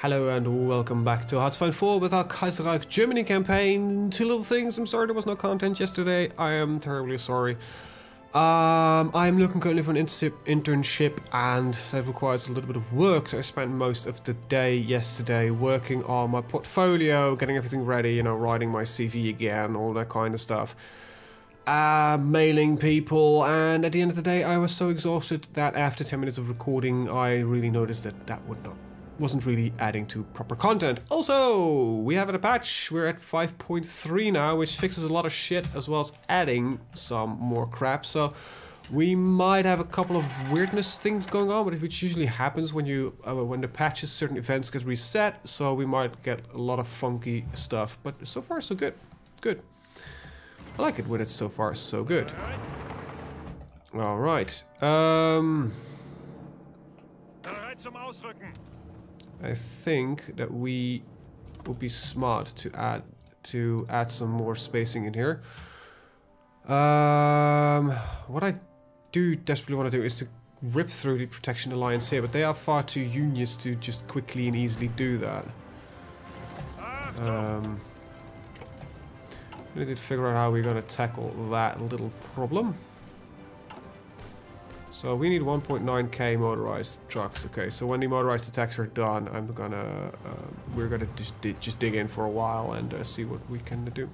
Hello and welcome back to HoI4 with our Kaiserreich Germany campaign. Two little things. I'm sorry there was no content yesterday. I am terribly sorry. I'm looking currently for an internship and that requires a little bit of work. So I spent most of the day yesterday working on my portfolio, getting everything ready, you know, writing my CV again, all that kind of stuff. Mailing people, and at the end of the day I was so exhausted that after 10 minutes of recording I really noticed that wasn't really adding to proper content. Also, we have a patch. We're at 5.3 now, which fixes a lot of shit as well as adding some more crap. So we might have a couple of weirdness things going on, which usually happens when you when the patches, certain events get reset. So we might get a lot of funky stuff. But so far so good. Good. I like it when it's so far so good. All right. I think that we would be smart to add some more spacing in here. What I do desperately want to do is to rip through the Protection Alliance here, but they are far too unious to just quickly and easily do that. We need to figure out how we're gonna tackle that little problem. So we need 1.9k motorized trucks. Okay, so when the motorized attacks are done, we're gonna just dig in for a while and see what we can do.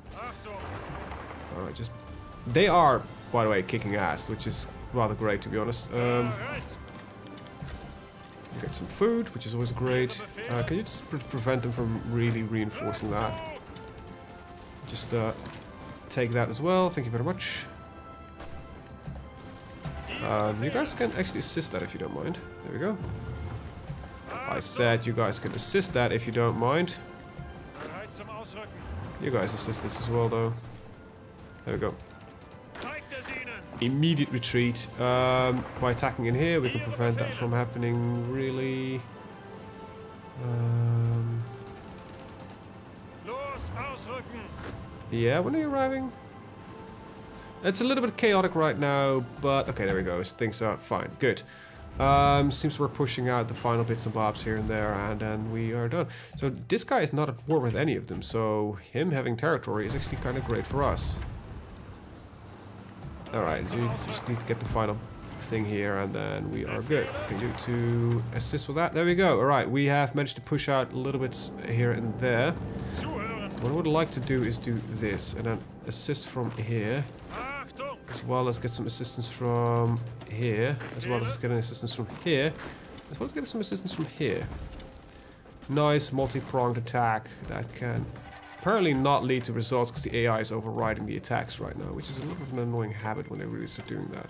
All right, they are, by the way, kicking ass, which is rather great to be honest. Get some food, which is always great. Can you just prevent them from really reinforcing that? Just take that as well. Thank you very much. You guys can actually assist that if you don't mind. There we go. I said you guys can assist that if you don't mind. You guys assist this as well though. There we go. Immediate retreat. By attacking in here we can prevent that from happening really. Yeah, when are you arriving? It's a little bit chaotic right now, but okay, there we go. Things are fine. Good. Seems we're pushing out the final bits and bobs here and there, and then we are done. So this guy is not at war with any of them, so him having territory is actually kind of great for us. Alright, so you just need to get the final thing here, and then we are good. Can you to assist with that? There we go. Alright, we have managed to push out a little bit here and there. What I would like to do is do this, and then assist from here. As well as get some assistance from here, as well as getting assistance from here, as well as getting some assistance from here. Nice multi-pronged attack that can apparently not lead to results because the AI is overriding the attacks right now, which is a little bit of an annoying habit when they really start doing that.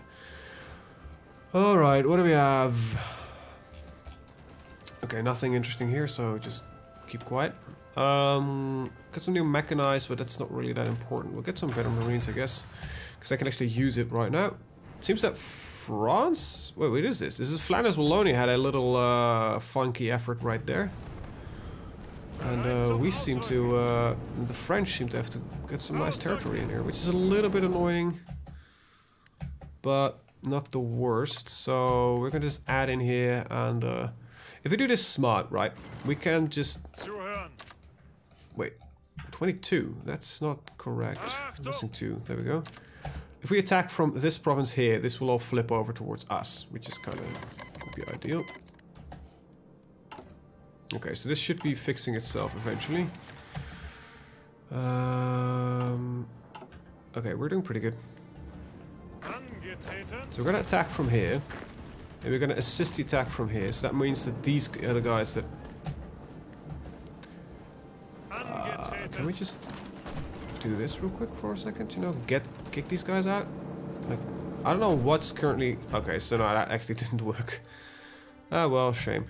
Alright, what do we have? Okay, nothing interesting here, so just keep quiet. Got some new mechanized, but that's not really that important. We'll get some better marines, I guess, because I can actually use it right now. It seems that France... Wait, what is this? This is Flanders Wallonia had a little funky effort right there. And we seem to... the French seem to have to get some nice territory in here, which is a little bit annoying, but not the worst. So we're gonna just add in here, and if we do this smart, right, we can just... Wait, 22, that's not correct. Listen to, there we go. If we attack from this province here, this will all flip over towards us, which is kind of, could be ideal. Okay, so this should be fixing itself eventually. Okay, we're doing pretty good. So we're gonna attack from here, and we're gonna assist the attack from here, so that means that these are the guys that... Can we just do this real quick for a second? You know, kick these guys out? Like, I don't know what's currently... Okay, so no, that actually didn't work. Ah, well, shame.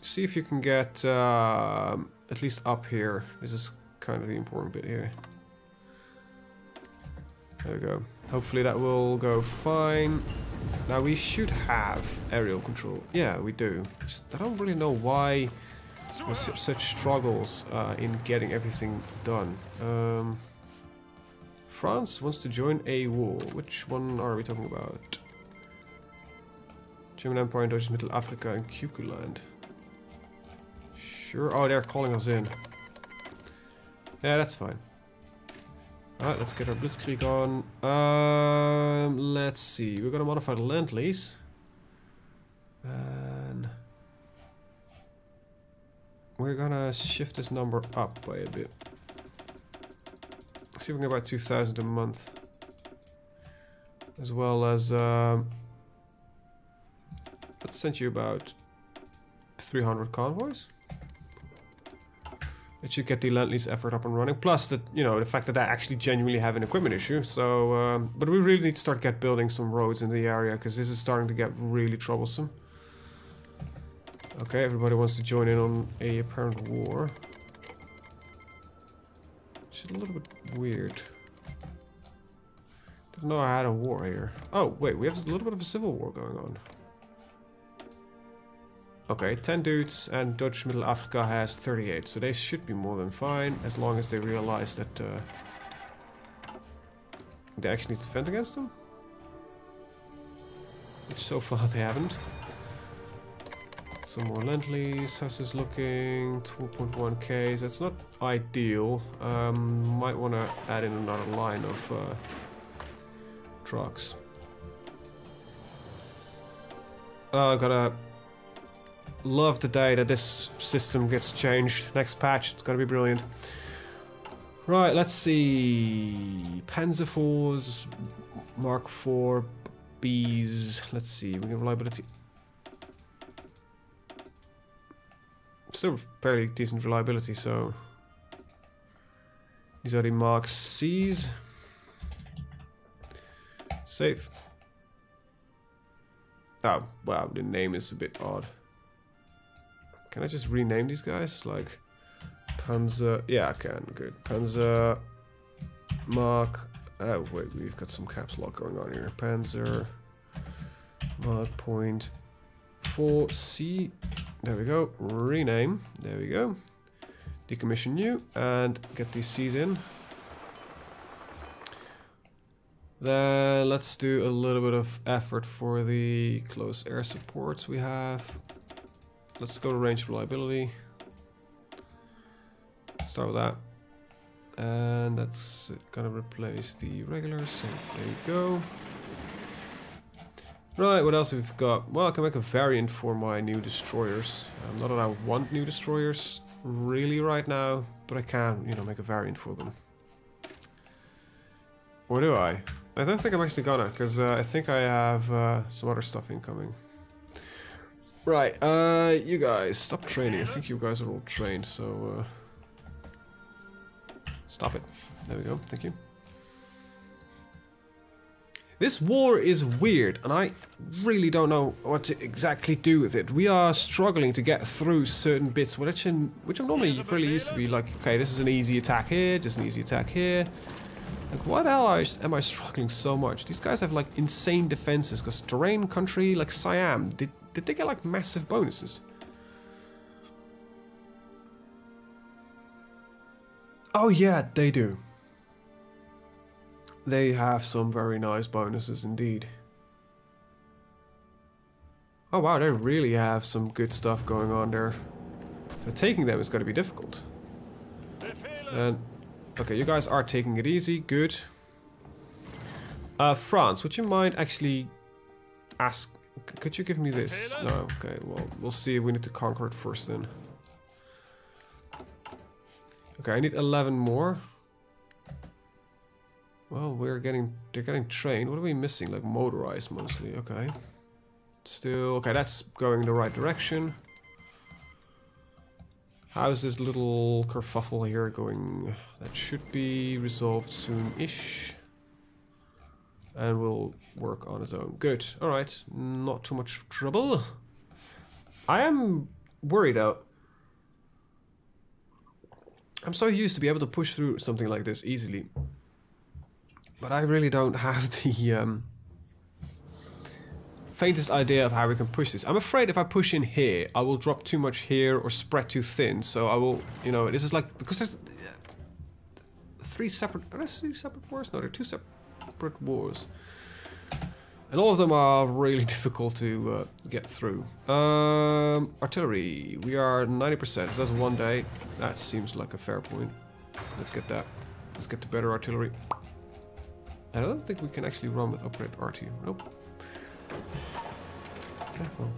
See if you can get at least up here. This is kind of the important bit here. There we go. Hopefully that will go fine. Now we should have aerial control. Yeah, we do. Just, I don't really know why there's such struggles in getting everything done. France wants to join a war. Which one are we talking about? German Empire, Dutch Middle Africa, and Kukuland. Sure. Oh, they're calling us in. Yeah, that's fine. Alright, let's get our Blitzkrieg on. Let's see. We're gonna modify the land lease. And we're gonna shift this number up by a bit. See if we can get about 2,000 a month. As well as let's send you about 300 convoys. It should get the land lease effort up and running. Plus that, you know, the fact that I actually genuinely have an equipment issue. So, but we really need to start building some roads in the area because this is starting to get really troublesome. Okay, everybody wants to join in on a apparent war. Which is a little bit weird. Didn't know I had a war here. Oh, wait, we have a little bit of a civil war going on. Okay, 10 dudes, and Dutch Middle Africa has 38, so they should be more than fine, as long as they realize that they actually need to defend against them. Which so far they haven't. Some more land lease, how's this looking? 2.1k, that's not ideal. Might want to add in another line of trucks. Oh, I gotta love the day that this system gets changed. Next patch, it's gonna be brilliant. Right, let's see. Panzer IVs, Mark IV, Bs. Let's see, we have reliability. Still fairly decent reliability, so these are the Mark Cs. Safe. Oh, wow, the name is a bit odd. Can I just rename these guys? Like Panzer. Yeah, I can. Good. Panzer. Mark. Oh, wait, we've got some caps lock going on here. Panzer. Mark point 4C. There we go. Rename. There we go. Decommission you and get these Cs in. Then let's do a little bit of effort for the close air supports we have. Let's go to range reliability. Start with that. And that's gonna replace the regulars. So there you go. Right, what else we've got? Well, I can make a variant for my new destroyers. Not that I want new destroyers really right now, but I can, you know, make a variant for them. Or do I? I don't think I'm actually gonna, because I think I have some other stuff incoming. Right, you guys, stop training. I think you guys are all trained, so stop it. There we go, thank you. This war is weird, and I really don't know what to exactly do with it. We are struggling to get through certain bits, which I'm normally fairly used to be like, okay, this is an easy attack here, just an easy attack here. Like, why the hell am I struggling so much? These guys have like insane defenses, because terrain country like Siam, did they get like massive bonuses? Oh yeah, they do. They have some very nice bonuses indeed. Oh wow, they really have some good stuff going on there. So taking them is going to be difficult. And okay, you guys are taking it easy, good. France, would you mind actually could you give me this? No, okay, well, we'll see if we need to conquer it first then. Okay, I need 11 more. Well, they're getting trained. What are we missing? Like motorized mostly, okay. Still, okay, that's going in the right direction. How's this little kerfuffle here going? That should be resolved soon-ish. And will work on its own. Good, alright, not too much trouble. I am worried out. I'm so used to be able to push through something like this easily. But I really don't have the faintest idea of how we can push this. I'm afraid if I push in here, I will drop too much here or spread too thin. So I will, you know, this is like, because there's three separate, are there three separate wars? No, they're two separate wars. And all of them are really difficult to get through. Artillery, we are 90%, so that's 1 day. That seems like a fair point. Let's get that. Let's get the better artillery. I don't think we can actually run with upgrade RT. Nope. Okay, well.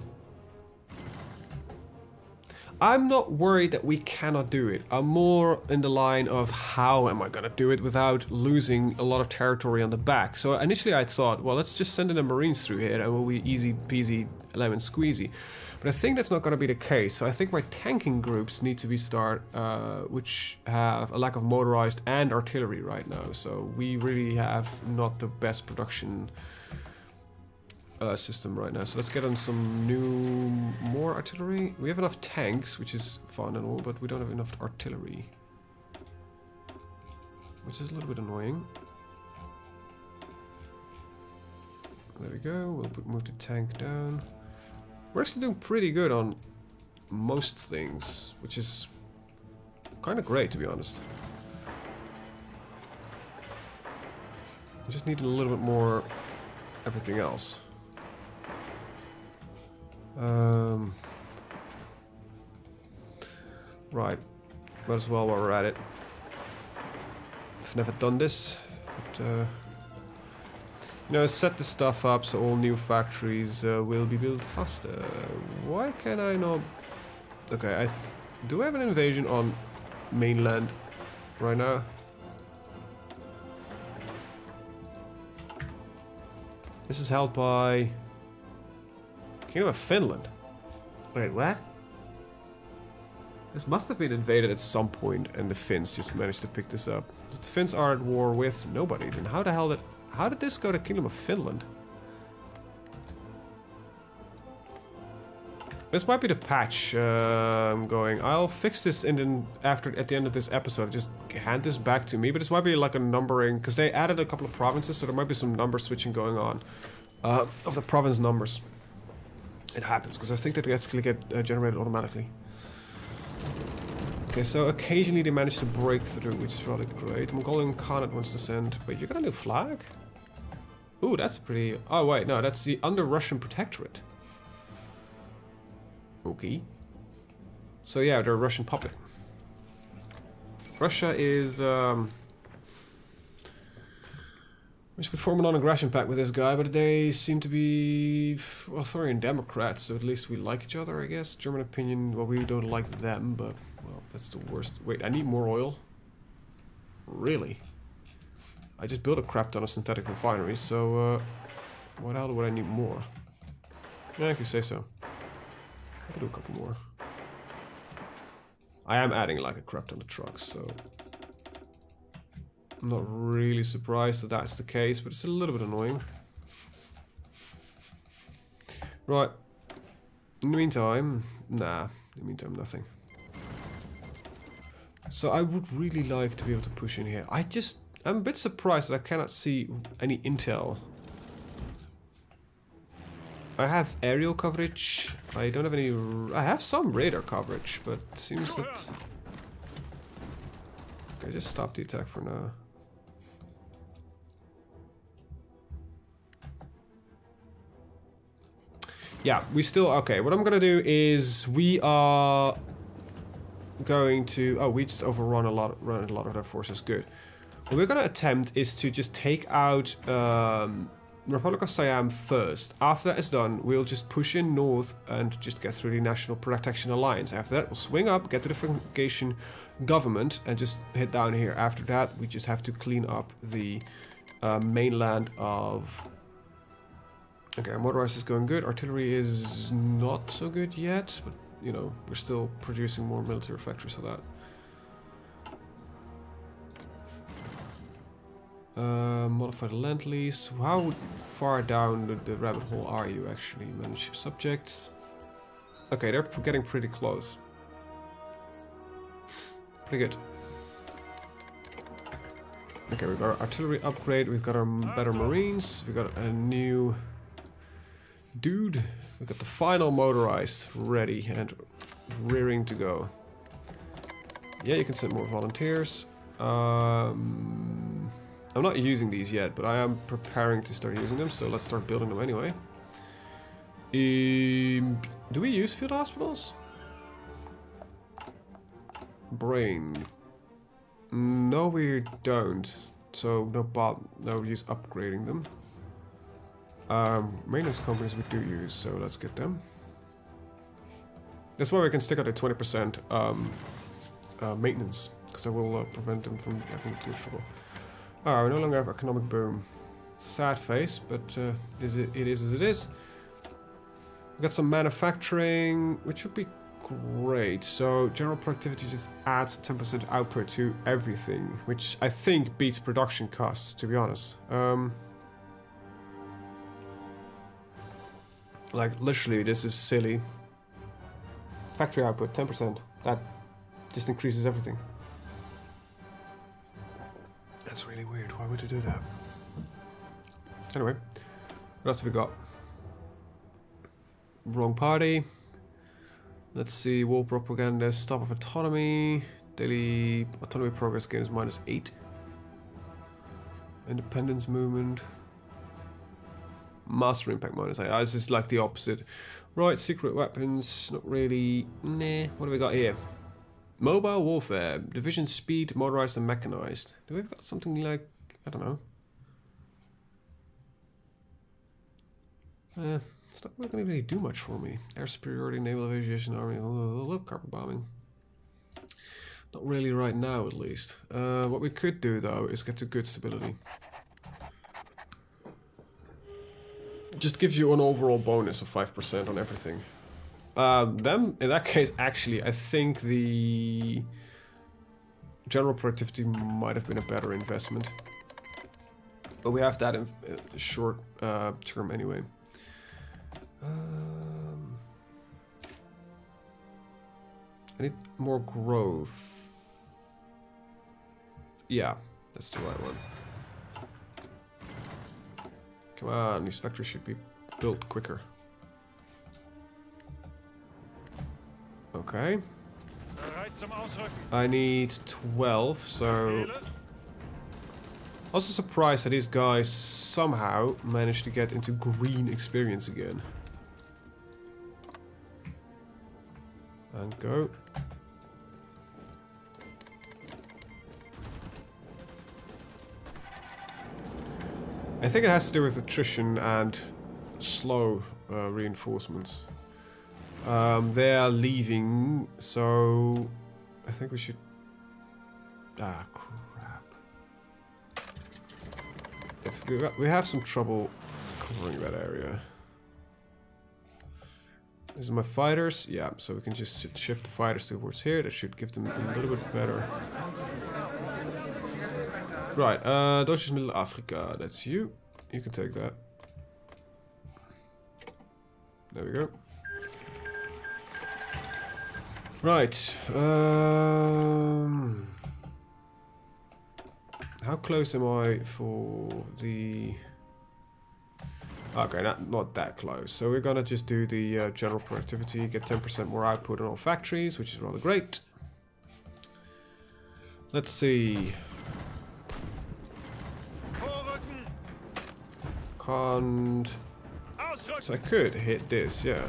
I'm not worried that we cannot do it. I'm more in the line of how am I gonna do it without losing a lot of territory on the back. So initially I thought, well, let's just send in the Marines through here and we'll be easy peasy lemon squeezy. But I think that's not gonna be the case. So I think my tanking groups need to be which have a lack of motorized and artillery right now. So we really have not the best production system right now. So let's get on some more artillery. We have enough tanks, which is fun and all, but we don't have enough artillery, which is a little bit annoying. There we go. We'll move the tank down. We're actually doing pretty good on most things, which is kind of great, to be honest. We just need a little bit more everything else. Right, might as well while we're at it. I've never done this, but you know, set the stuff up so all new factories will be built faster. Why can I not? Okay, do I have an invasion on mainland right now? This is held by Kingdom of Finland. Wait, what? This must have been invaded at some point and the Finns just managed to pick this up. The Finns are at war with nobody. Then how the hell how did this go to Kingdom of Finland? This might be the patch going. I'll fix this at the end of this episode. Just hand this back to me. But this might be like a numbering, because they added a couple of provinces, so there might be some number switching going on of the province numbers. It happens because I think that they actually get generated automatically. Okay, so occasionally they manage to break through, which is probably great. Mongolian Khanate wants to send. Wait, you got a new flag? Ooh, that's pretty. Oh wait, no, that's the under Russian protectorate. Okay. So yeah, they're a Russian puppet. Russia is we could form a non-aggression pact with this guy, but they seem to be authoritarian Democrats, so at least we like each other, I guess. German opinion, well, we don't like them, but, well, that's the worst. Wait, I need more oil? Really? I just built a crap ton of synthetic refineries, so, what the hell would I need more? Yeah, if you say so. I could do a couple more. I am adding, like, a crap ton of trucks, so I'm not really surprised that that's the case, but it's a little bit annoying. Right. In the meantime, nah. In the meantime, nothing. So I would really like to be able to push in here. I'm a bit surprised that I cannot see any intel. I have aerial coverage. I don't have any. I have some radar coverage, but it seems that. Okay, just stop the attack for now. Yeah, we still, okay, what I'm gonna do is we are going to, oh, we just overrun a lot of their forces, good. What we're gonna attempt is to just take out Republic of Siam first. After that is done, we'll just push in north and just get through the National Protection Alliance. After that, we'll swing up, get to the Unification Government and just hit down here. After that, we just have to clean up the mainland of... Okay, our motorized is going good. Artillery is not so good yet, but, you know, we're still producing more military factories for that. Modified land lease. How far down the rabbit hole are you actually? Manage subjects. Okay, they're getting pretty close. Pretty good. Okay, we've got our artillery upgrade, we've got our better marines, we've got a new dude, we've got the final motorized ready and rearing to go. Yeah, you can send more volunteers. I'm not using these yet, but I am preparing to start using them, so let's start building them anyway. Do we use field hospitals? Brain. No, we don't. So no use upgrading them. Maintenance companies we do use, so let's get them. That's why we can stick out at 20% maintenance, because I will prevent them from having too much trouble. We no longer have economic boom. Sad face, but it is as it is. We got some manufacturing, which would be great. So general productivity just adds 10% output to everything, which I think beats production costs, to be honest. Like literally, this is silly. Factory output 10%. That just increases everything. That's really weird. Why would you do that? Anyway, what else have we got? Wrong party. Let's see. War propaganda. Stop of autonomy. Daily autonomy progress gain is -8. Independence movement. Master impact -8. This is like the opposite. Right, secret weapons. Not really. Nah. What do we got here? Mobile warfare. Division speed, motorized and mechanized. Do we have got something like, I don't know. It's not going to really do much for me. Air superiority, naval aviation, army, carpet bombing. Not really right now, at least. What we could do, though, is get to good stability. Just gives you an overall bonus of 5% on everything. Then, in that case, actually, I think the general productivity might have been a better investment. But we have that in short term anyway. I need more growth. Yeah, that's the right one. Come on, these factories should be built quicker. Okay. I need 12, so... Also surprised that these guys somehow managed to get into green experience again. And go. I think it has to do with attrition and slow reinforcements. They are leaving, so I think we should... Ah, crap. If we have some trouble covering that area. These are my fighters. Yeah, so we can just shift the fighters towards here. That should give them a little bit better. Right, Deutsches Mittelafrika. That's you. You can take that. There we go. Right. How close am I for the... Okay, not that close. So we're gonna just do the general productivity, get 10% more output on all factories, which is rather great. Let's see. Can't... So I could hit this, yeah.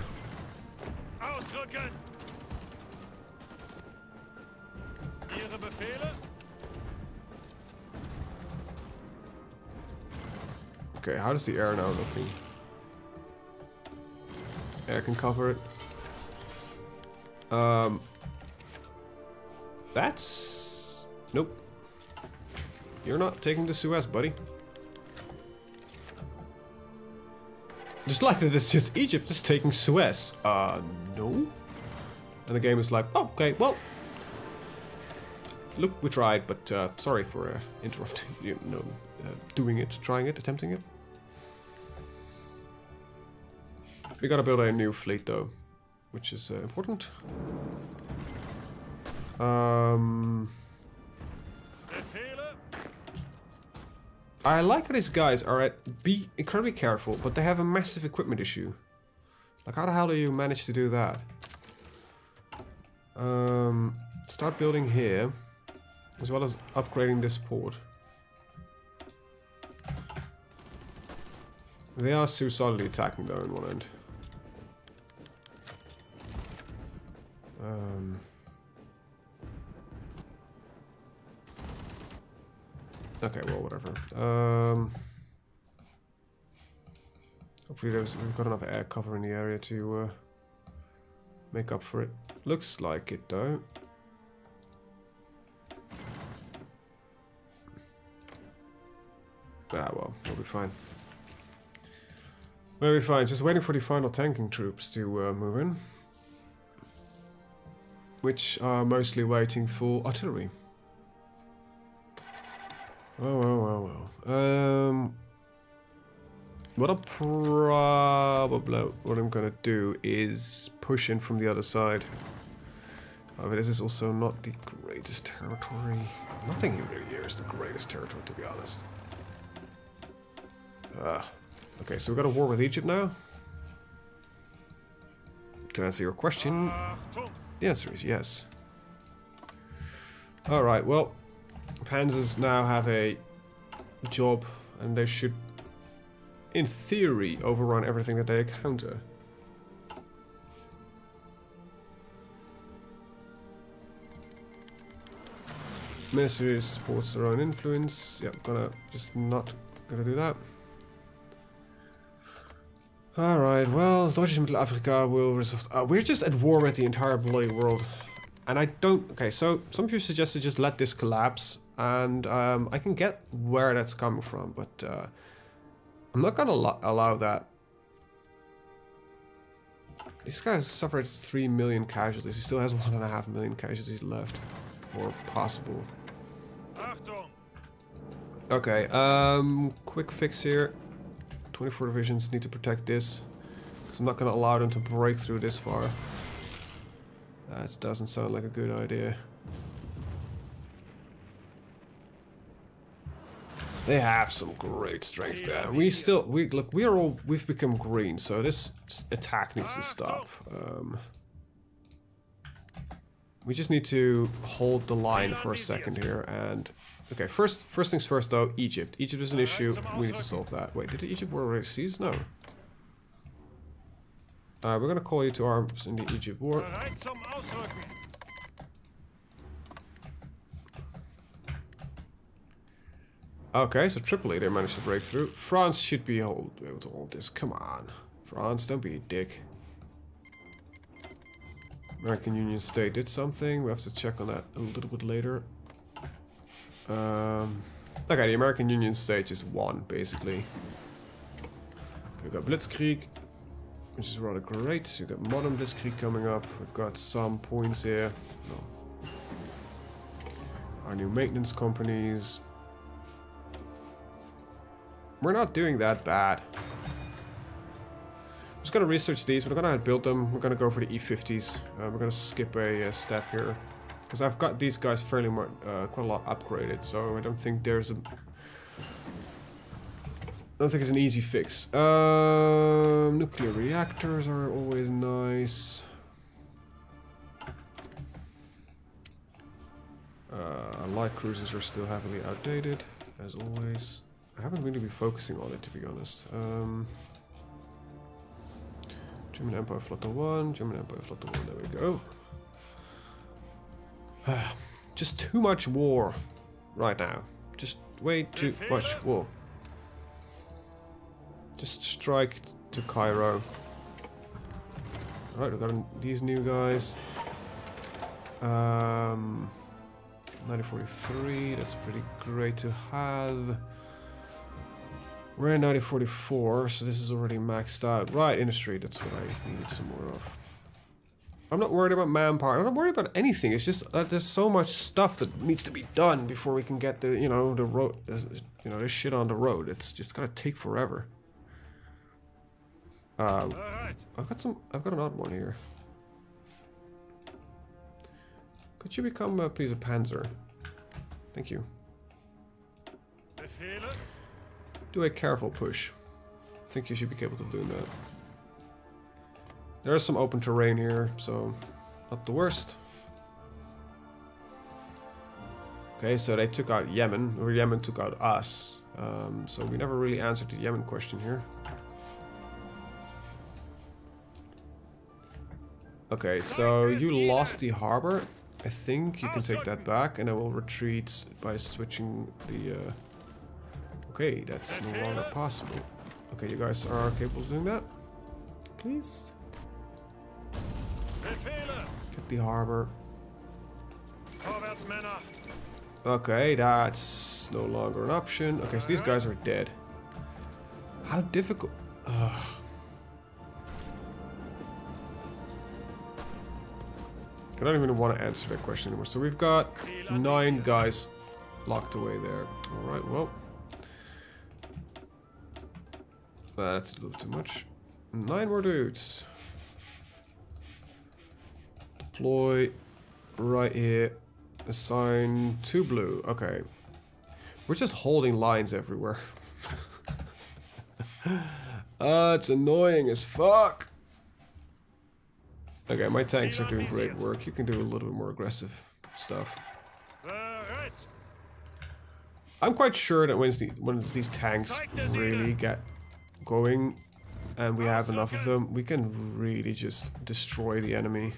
Okay, how does the air now looking? Air can cover it. That's... Nope. You're not taking the Suez, buddy. Just like that it's just Egypt is taking Suez. No? And the game is like, oh, okay, well... Look, we tried, but sorry for interrupting, you know, doing it, trying it, attempting it. We gotta build a new fleet though, which is important. I like how these guys are be incredibly careful, but they have a massive equipment issue. Like, how the hell do you manage to do that? Start building here, as well as upgrading this port. They are so solidly attacking though in one end. Okay, well, whatever. Hopefully we've got enough air cover in the area to make up for it. Looks like it though. Ah well, we'll be fine. We'll be fine. Just waiting for the final tanking troops to move in. Which are mostly waiting for artillery. Well. What I'm gonna do is push in from the other side. However, this is also not the greatest territory. Nothing here is the greatest territory, to be honest. Okay, so we've got a war with Egypt now. To answer your question, the answer is yes. Alright, well, Panzers now have a job, and they should, in theory, overrun everything that they encounter. Ministry supports their own influence. Yep, not gonna do that. Alright, well, Deutsche Mittelafrika will resolve. We're just at war with the entire bloody world. And I don't... Okay, so some of you suggested just let this collapse. And I can get where that's coming from, but I'm not gonna allow that. This guy has suffered 3 million casualties. He still has 1.5 million casualties left. Or possible. Okay, quick fix here. 24 divisions need to protect this, because I'm not going to allow them to break through this far. That doesn't sound like a good idea. They have some great strength there. We've become green, so this attack needs to stop. We just need to hold the line for a second here, and okay, first things first though, Egypt. Egypt is an issue, we need to solve that. Wait, did Egypt war already cease? No. We're gonna call you to arms in the Egypt war. Okay, so Tripoli, they managed to break through. France should be able to hold this. Come on. France, don't be a dick. American Union State did something. We have to check on that a little bit later. Okay, the American Union State just won, basically. We've got Blitzkrieg, which is rather great. We've got modern Blitzkrieg coming up. We've got some points here. No. Our new maintenance companies. We're not doing that bad. I'm just gonna research these. We're gonna build them. We're gonna go for the E50s. We're gonna skip a step here, because I've got these guys fairly quite a lot upgraded. So I don't think there's a. I don't think it's an easy fix. Nuclear reactors are always nice. Light cruisers are still heavily outdated, as always. I haven't really been focusing on it, to be honest. German Empire Flotte 1, German Empire Flotte 1, there we go. Just too much war right now. Just way too much war. Just strike to Cairo. Alright, we've got these new guys. 1943, that's pretty great to have. We're in 1944, so this is already maxed out. Right, industry, that's what I needed some more of. I'm not worried about manpower, I'm not worried about anything. It's just that there's so much stuff that needs to be done before we can get the, the road, this shit on the road. It's just gonna take forever. I've got an odd one here. Could you become, please, a Panzer? Thank you. Do a careful push. I think you should be capable of doing that. There's some open terrain here, so not the worst. Okay, so they took out Yemen, or Yemen took out us. So we never really answered the Yemen question here. Okay, so you lost the harbor. I think you can take that back, and I will retreat by switching the... Okay, that's no longer possible. Okay, you guys are capable of doing that? Please? Get the harbor. Okay, that's no longer an option. Okay, so these guys are dead. How difficult... Ugh. I don't even want to answer that question anymore. So we've got 9 guys locked away there. Alright, well. That's a little too much. 9 more dudes. Deploy right here. Assign 2 blue. Okay. We're just holding lines everywhere. It's annoying as fuck. Okay, my tanks are doing great work. You can do a little bit more aggressive stuff. I'm quite sure that once these tanks really get going and we have enough of them, we can really just destroy the enemy.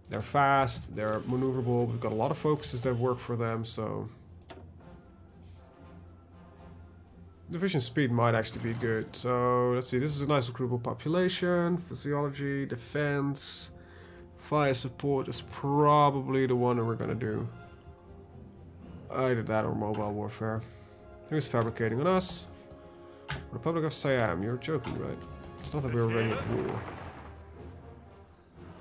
They're fast, they're maneuverable, we've got a lot of focuses that work for them, so... Division speed might actually be good. So let's see, this is a nice recruitable population. Physiology, defense, fire support is probably the one that we're gonna do. Either that or mobile warfare. Who's fabricating on us? Republic of Siam, you're joking, right? It's not that we're already at war.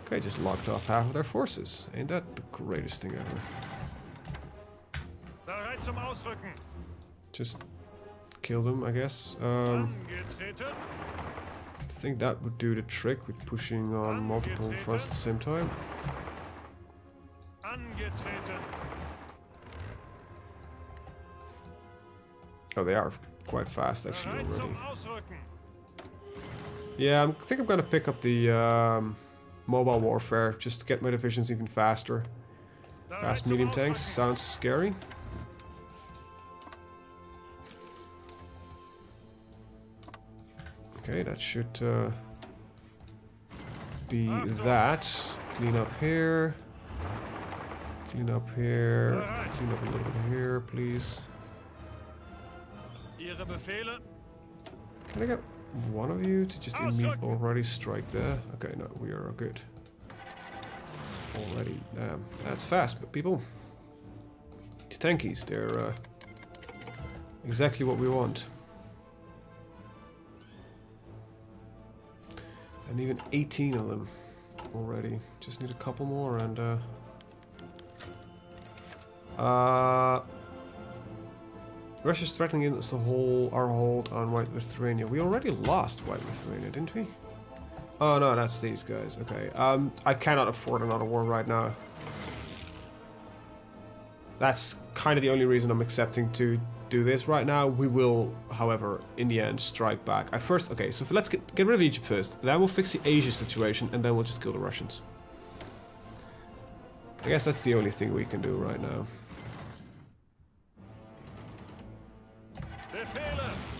Okay, just locked off half of their forces. Ain't that the greatest thing ever? Just kill them, I guess. I think that would do the trick with pushing on multiple fronts at the same time. Oh, they are quite fast actually already. Yeah, I think I'm gonna pick up the mobile warfare just to get my divisions even faster. Fast medium tanks sounds scary. Okay, that should be that. Clean up here. Clean up here. Clean up a little bit here, please. Can I get one of you to just immediately already strike there? Okay, no, we are good. Already. That's fast, but people. These tankies, they're exactly what we want. And even 18 of them already. Just need a couple more and Russia's threatening us our hold on White Lithuania. We already lost White Lithuania, didn't we? Oh no, that's these guys. Okay. I cannot afford another war right now. That's kind of the only reason I'm accepting to do this right now. We will, however, in the end, strike back. Okay, so let's get rid of Egypt first. Then we'll fix the Asia situation, and then we'll just kill the Russians. I guess that's the only thing we can do right now.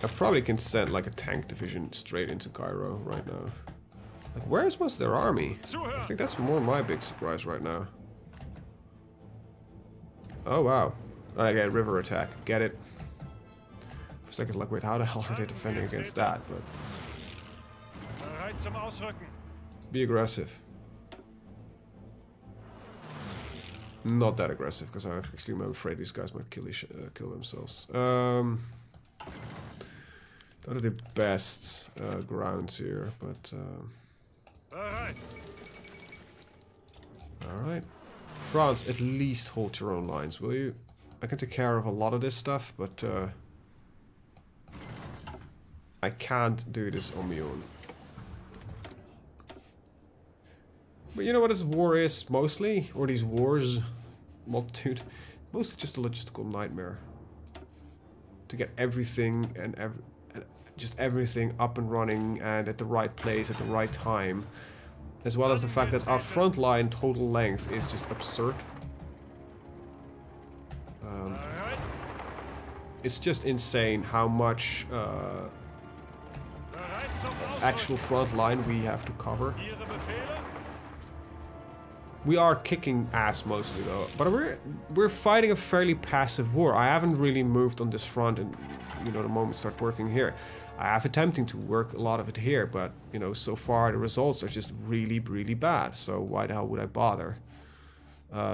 I probably can send like a tank division straight into Cairo right now. Like, where's most of their army? I think that's more my big surprise right now. Oh wow. Okay, river attack. Get it. For a second, like, wait, how the hell are they defending against that? But be aggressive. Not that aggressive, because I'm afraid these guys might kill themselves. Not the best grounds here, but alright. France, at least hold your own lines, will you? I can take care of a lot of this stuff, but I can't do this on my own. But you know what this war is, mostly? Or these wars, multitude? Mostly just a logistical nightmare. To get everything and just everything up and running and at the right place at the right time. As well as the fact that our front line total length is just absurd. It's just insane how much actual front line we have to cover. We are kicking ass mostly though, but we're fighting a fairly passive war. I haven't really moved on this front, and you know, the moment we start working here, I have attempting to work a lot of it here, but you know, so far the results are just really, really bad. So why the hell would I bother?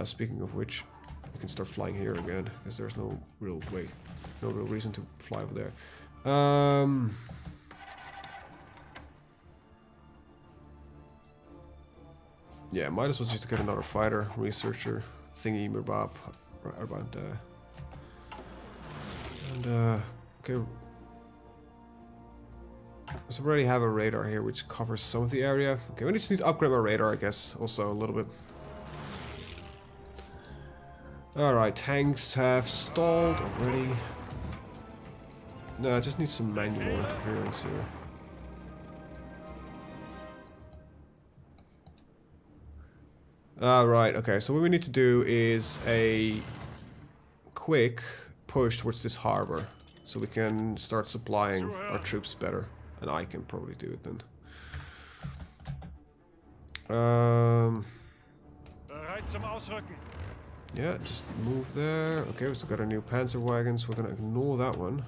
Speaking of which, we can start flying here again because there's no real reason to fly over there. Yeah, might as well just get another fighter, researcher, thingy, bob, right about there. And okay, so we already have a radar here which covers some of the area. Okay, we just need to upgrade my radar, I guess, also a little bit. Alright, tanks have stalled already. No, I just need some manual interference here. Right, okay, so what we need to do is a quick push towards this harbor so we can start supplying our troops better, and I can probably do it then. Yeah, just move there. Okay, we still got our new Panzer wagons. We're gonna ignore that one.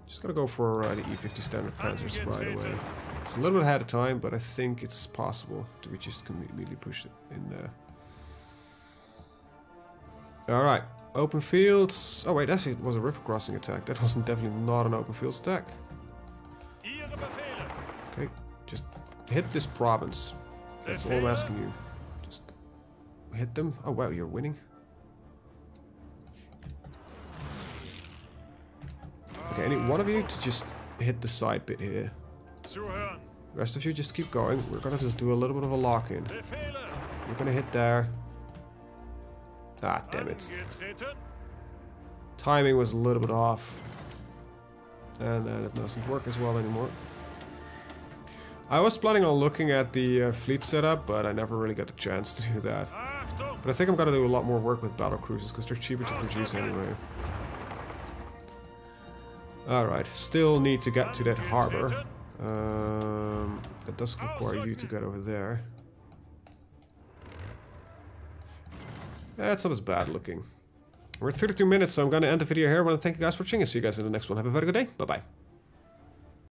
Just gotta go for the E50 standard Panzers right away. It's a little bit ahead of time, but I think it's possible to just immediately push it in there. Alright, open fields. Oh wait, actually it was a river crossing attack. That wasn't definitely not an open fields attack. Okay, just hit this province. That's all I'm asking you. Just hit them. Oh wow, you're winning. Okay, any one of you to just hit the side bit here. The rest of you just keep going. We're gonna just do a little bit of a lock-in. We're gonna hit there. Ah, damn it. Timing was a little bit off. And it doesn't work as well anymore. I was planning on looking at the fleet setup, but I never really got the chance to do that. But I think I'm gonna do a lot more work with battle cruisers because they're cheaper to produce anyway. Alright, still need to get to that harbor. That does require you to get over there. That's not as bad looking. We're at 32 minutes, so I'm gonna end the video here. I want to thank you guys for watching and see you guys in the next one. Have a very good day. Bye bye.